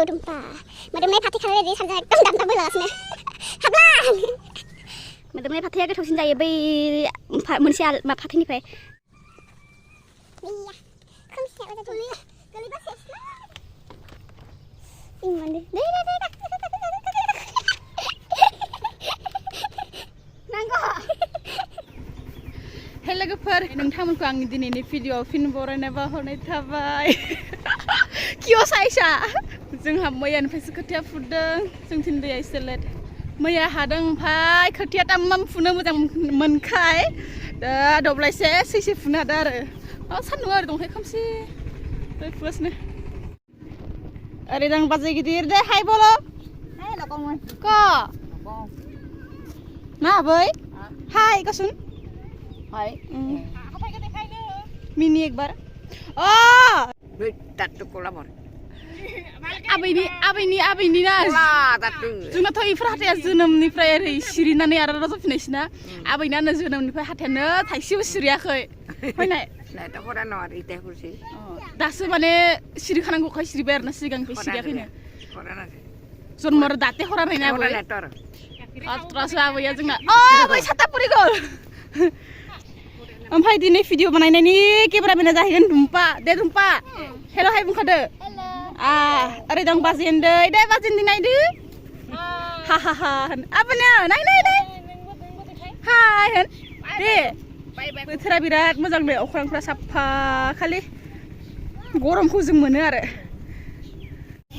dumpa. Modomnya pati kali jadi saja एकदम दाम बोलासिनो. हाबलां. मोदोमनाय फाथैया गोथावसिन जायो बै मोनसे फाथैनिफ्राय. Iya. खोमसिया उdah dulu. Kelibas ya. Iman deh. Nanggo. Hey लोगोफोर नोंथांमोनखौ आंनि दिनैनि भिडिअ'आव फिन बरायना बाहरनाय थाबाय. कियस आइसा जोंहा मैयानिफ्रायसो खोथिया फुदों जोंथिं दैया एसे लेट मैया हादों ओमफ्राय खोथिया तामाम फुनो मोजां मोनखाय दा दब्लायसे सैसे फुनो हादों आरो सान्दुं आरो दंखाय खोमसि फुगासिनो ओरै दं बाजै गिदिर दे हाय बोलो Hai lokongmu. क मा आबै हाय कसुन Hai. मिनि एक बार अ Tatu kola mor. आबैनि ना Tatu. जोंनाथ' इफोर हाथाया जोनोमनिफ्राय ओरै सिरिनानै आरो रज'फिननायसोना आबैनानो जोनोमनिफ्राय हाथायानो थाइसेबो सिरियाखै फैनाय Nah, itu koran no hari teh kursi. दासो माने सिरिखानांगौखाय सिरिबाय आरोना सिगांनिफ्राय सिरियाखैनो Koran aja. जन्म दाते हरा नायना आबै Koran etor. अत्रासो आबैया जोंना बै सातापुरिखौ ओमफ्राय दिनै भिडिअ बानायनायनि केमेरामेना जाहैगोन दुम्पा दे दुम्पा हेल' हाय बुंखादो ओरै दं बाजेन्दै दे बाजेन्दै नायदो हा हा हा होन आबोनो नाय हाय होन दे बोथोरा बिराद मोजां दे अख्रांफ्रा साफा खालि गरमखौ जों मोनो आरो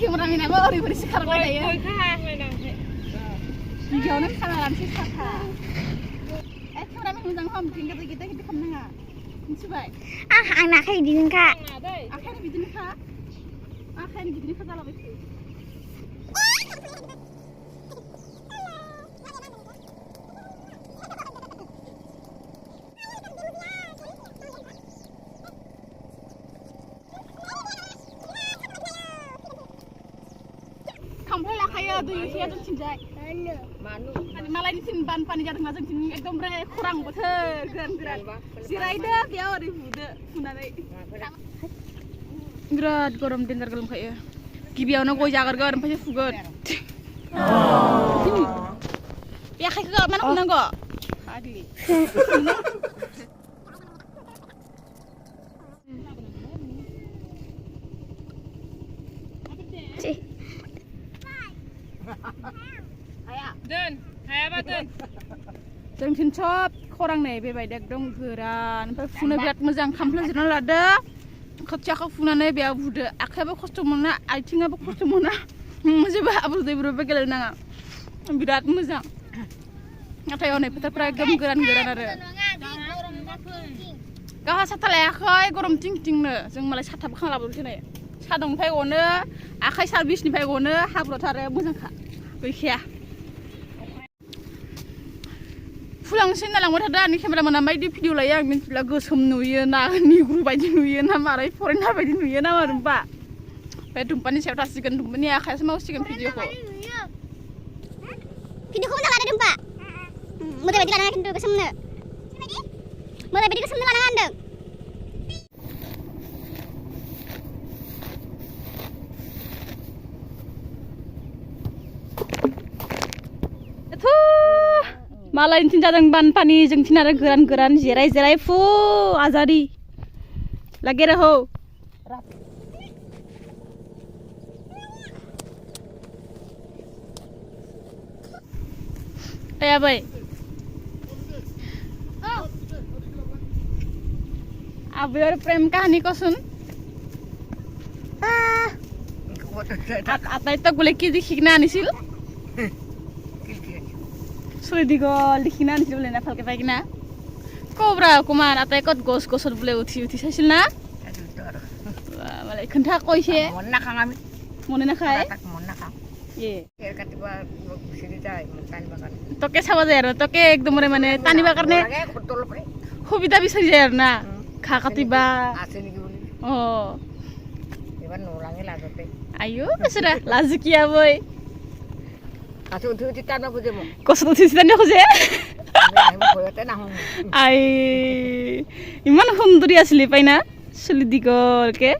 केमेरामेनाबो ओरैबायदि सिखारबाय थायो गिबियावनो खाना लानोसै साफा केमेरामेन मोजां खालाम गिदिर खालामनाङा मिथिबाय Anak kayak gini kak. आखायानो बिदिनोखा आखायानो बिदिनोखा जालाबाय थायो थांफ्लाय लाखायो दै एसेया जोंथिंजाय मालायनिथिं बानपानि जादोंना जोंथिं एकदमबारे खरां बोथोर गोरान जिरायदो बेयाव ओरै फुनानै बिराद गरम देन्जार गोलोमखायो गिबियावनो गय जागोरगोन ओमफ्रायसो फुगोन बे आखाइखौ मानो हमनांगौ जोंथिं सब खरां नै बेबायदि एकदम गोरान ओमफ्राय फुनो बिराद मोजां खामफ्लायजोबना लादो खोथियाखौ फुनानै बेयाव बुदो आखायाबो खस्थ' मोना आथिङाबो खस्थ' मोना जेबो हाब्रु दैब्रुबो गेलेनाङा बिराद मोजां नाथाय हनै फोथारफ्रा एकदम गोरान आरो गावहा साथा लायाखै गरम थिं थिंनो जों मालाय साथाबो खांलाबोसै नै सादुंनिफ्राय गनो आखाइ सार्भिसनिफ्राय गनो हाब्रुथारो मोजांखा गैखाया फुलांसै नालांबाय थादों आंनि केमेरामेना माबायदि भिडिअ लायो आं मिन्थिला गोसोम नुयो ना निग्रु बायदि नुयो ना मारै फरेनार बायदि नुयो ना मा दुम्पा बे दुम्पानि सायाव थासिगोन दुम्पानि आखायासो मावसिगोन भिडिअखौ मोजां लादो दुम्पा मोजां बायदि लानाङा खिन्थु गोसोमनो मोजां बायदि गोसोमनो लानाङा होनदों मालायनिथिं जादों बानपानि जोंथिं आरो गोरान जिराय फु आजादी लागे रहो आबै आबै और प्रेम कहानी को सुन आताই তো গুলে কি দেখিনা আনিছিল Sulidigol dikina anisil bule na falke paikina kobra kuman atai kot gos bule uthi saisil na malai khanta koise Monna kang ami. mone na khai Monna kang. ye Katiba sini jai tani bakar. toke sawa jay aro toke ekdom mane tani bakarne Betul pre. hobita bisari jay na kha katiba Asini ki boli. oh Iban nurangi lagote. ayo besara lazuki aboy Kasu uthi tanah buje mo. kosot uthi tani khoje Koyote na hon. ai iman hunduri asli paina sulidigol ke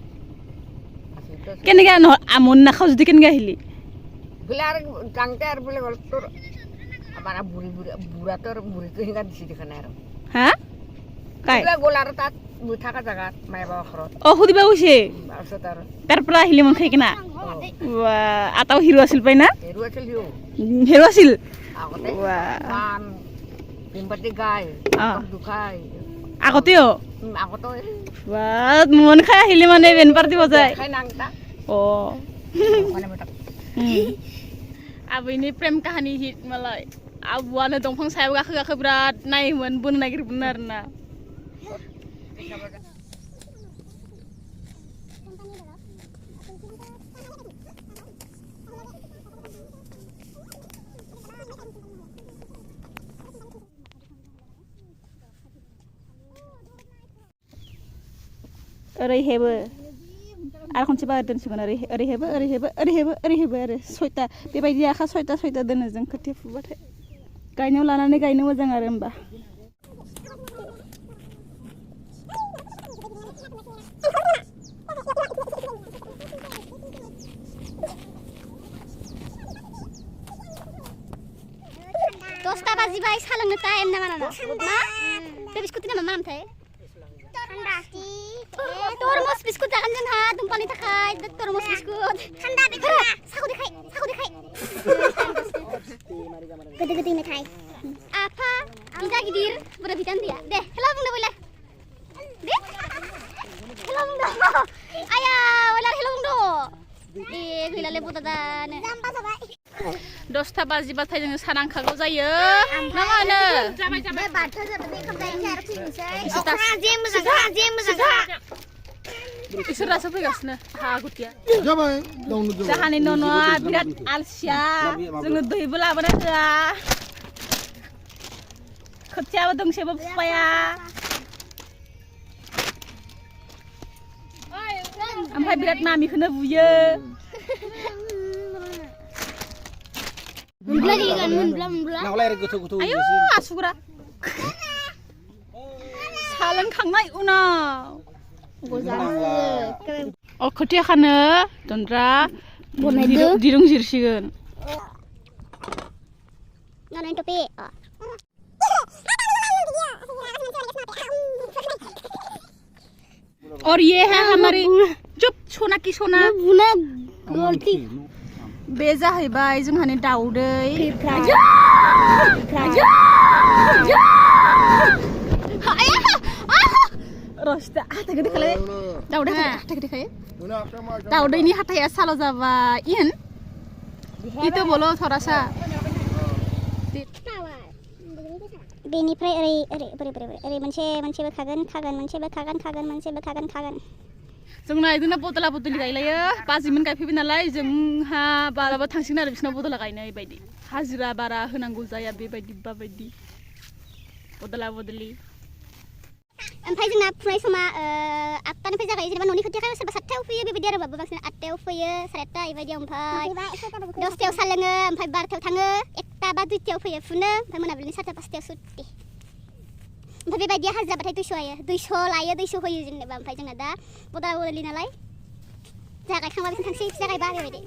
কেনেকৈ আমনি নাখাওঁ যদি কেনেকৈ আহিলি বোলে আৰু যাওঁতে আৰু বোলে গ'ল তোৰ আমাৰ বুঢ়াটোৰ বুঢ়ীটো সিংহা দিছে দেখা নাই আৰু হা কাই বোলে গ'ল আৰু তাত থকা জেগাত মায়ে বাবা ঘৰত সুধিব গৈছে তাৰপিছত আৰু তাৰ পৰা আহিলি মন খাই কিনা আটাও হিৰো আছিল পাই না হেৰু আছিল সিও হিৰো আছিল আগতে গান বিম্বাতি গাই দুখাই আগতেও আগতো মন খাই আহিলি মানে বেন পাৰ্টি বজাই খাই নাংটা মানে বেটা आबैनि प्रेम काहानि हिट मालाय आबौआनो दंफां सायाव गाखो गाखो बिराद नायोमोन बोनो नागिरबोन आरोना ओरै हेबो आरो खनसेबा दोनसिगोन ओरै हेबो आरो सयता बेबायदि आखा सयता दोनो जों खोथिया फुबाथाय गायनायाव लानानै गायनो मोजां आरो होमबा दसता बाजिबाय सा लोंनो टाइम नामा ना मा बे बिस्कुटनि नामा मा नामथाय तरमुज बिस्कुट जागोन जोंहा दुम्पानि थाखाय तरमुज बिस्कुट थान्दा बेखौ साखौ देखाय गोदै मेथाइ आफा बिदा गिदिर बोरो बिदा उन्दैया दे हेल' बुंनो बयला दे हेल' बुंदो आया बयला हेल' बुंदो दे गैलाले बदादानो जाम्बा जाबाय 10ता बाजिबाथाय जोङो सा नांखागौ जायो ना मा होनो जाबाय बाथौ जाबाय ओंखाम जाहैनोसै आरो फैनोसै जे मोजां इसोरासो फैगासिनो हा गुटिया जाहानि न'आ बिराद आलसिया जोङो दैबो लाबोना होआ खोथियाबो दोंसेबो फुफाया ओमफ्राय बिराद नामिखौनो बुयो आयौ आसुगुरा सा लोंखांनाय उनाव खोथिया खानो दन्द्रा दिरुं जिरसिगोन और ये है हमारी चुप सोना की सोना बे जाहैबाय जोंहानि दाउदै रस्ता हाथायखौ देखायलाय दाउदै हाथायखौ देखाय दाउदैनि हाथाया साल' जाबाय इहन इतो बोलो थरासा बेनिफ्राय ओरै मोनसेबो खागोन जोंना इदिनो बदला बदलि गायलायो बाजिमोन गायफैबाय नालाय जोंहा बाराबा थांसिगोन आरो बिसोरनाव बदला गायनाय बायदि हाजिरा बारा होनांगौ जाया बेबायदि बाबायदि बदला बदलि ओमफ्राय जोंना फुनाय समा 8टानिफ्राय जागायो जेनेबा न'नि खोथिया सोरबा 7टायाव फैयो बेबायदि आरो बांसिन 8टायाव फैयो 8:30 बेबायदियाव ओमफ्राय 10टायाव सा लोङो ओमफ्राय 12टायाव थाङो 1टा बा 2टायाव फैयो फुनो ओमफ्राय मोनाबिलिनि 4टा 5टायाव सुटि ओमफ्राय बेबायदि हाजिराबाथाय 200 लायो 200 होयो जेनेबा ओमफ्राय जोंना दा बदला बदलि नालाय जागायखांबा बिसिम थांसै जागायबा बेबायदि